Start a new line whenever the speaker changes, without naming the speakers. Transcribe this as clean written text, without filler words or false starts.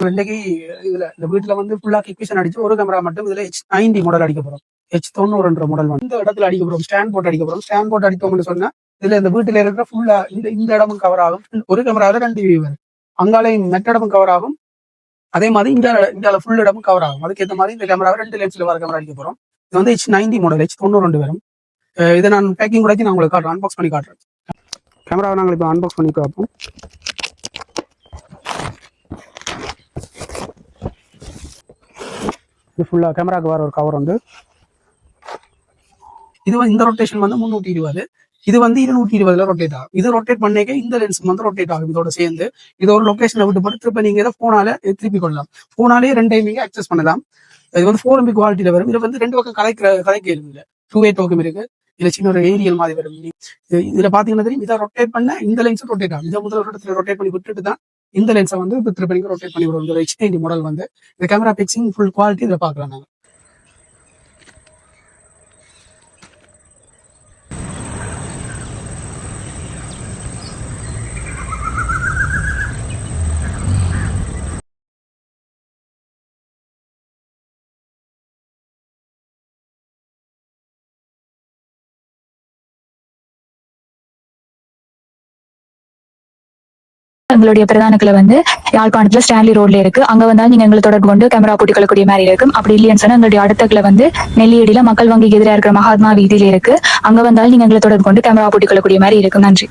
இன்னைக்கு இதுல இந்த வீட்டுல வந்து ஃபுல்லா கிக்விஷன் அடிச்சு ஒரு கேமரா மட்டும் இதுல H90 மாடல் அடிக்க போறோம். H90 மாடல் வந்து இந்த இடத்துல அடிக்க போறோம். ஸ்டாண்ட் போட்டு அடிக்க போறோம். ஸ்டாண்ட் போட்டு அடிப்போம்னு சொன்னா இதுல இந்த வீட்டுல இருக்கிற ஃபுல்லா இந்த இடமும் கவர் ஆகும். ஒரு கேமராவில 2 வியூ வரும். அங்காலையும் மெட்ட இடமும் கவர் ஆகும். அதே மாதிரி இந்தியால ஃபுல் இடமும் கவர் ஆகும். அதுக்கேற்ற மாதிரி இந்த கேமராவை 2 லென்ஸ்ல வர கேமரா அடிக்க போறோம். இது வந்து H90 மாடல் H92 வரும். இதை நான் பேக்கிங் கூட நான் உங்களுக்கு காட்டுறேன். அன்பாக்ஸ் பண்ணி காட்டுறேன். கேமராவை நாங்கள் இப்போ அன்பாக்ஸ் பண்ணி பார்ப்போம். இது ஃபுல்லா கேமராக்கு வர ஒரு கவர் வந்து இது இந்த ரொட்டேஷன் வந்து 320. இது வந்து 220 ரொட்டேட் ஆகும். இது ரொட்டேட் பண்ணிக்க இந்த லென்ஸ் வந்து ரொட்டேட் ஆகும். இதோட சேர்ந்து இது ஒரு லொகேஷனை விட்டு போட்டு திருப்ப நீங்க இதை போனால திருப்பி கொள்ளலாம். போனாலே 2 டைம் நீங்க அக்சஸ் பண்ணலாம். இது வந்து 4MP குவாலிட்டியில வரும். இது வந்து 2 பக்கம் கலைக்க இல்லை. 2-way டோக்கம் இருக்கு. இதுல சின்ன ஒரு ஏரியல் மாதிரி வரும். இதுல பாத்தீங்கன்னா தெரியும், இதை ரொட்டேட் பண்ண இந்த லென்ஸ் ரொட்டேட் ஆகும். இதை முதல் இடத்துல ரொட்டேட் பண்ணி விட்டுட்டு தான் இந்த லென்ஸை வந்து திருப்பி நீங்க ரொட்டேட் பண்ணி விடுவோம். இந்த H90 மாடல் வந்து இந்த கேமரா பிக்சிங் ஃபுல் குவாலிட்டி இதை பார்க்கலாம் நாங்க.
எங்களுடைய பிரதான கிளை வந்து யாழ்ப்பாணத்துல ஸ்டான்லி ரோட்ல இருக்கு. அங்க வந்தால் நீங்க எங்களை தொடர்பு கொண்டு கேமரா போட்டி கொள்ளக்கூடிய மாதிரி இருக்கும். அப்படி இல்லைன்னு சொன்னா எங்களுடைய அடுத்த கிளை வந்து நெல்லியடியில மக்கள் வங்கிக்கு எதிராக இருக்கிற மகாத்மா வீதியில இருக்கு. அங்க வந்தால் நீங்க எங்களை தொடர்பு கொண்டு கேமரா போட்டி கொள்ளக்கூடிய மாதிரி இருக்கும். நன்றி.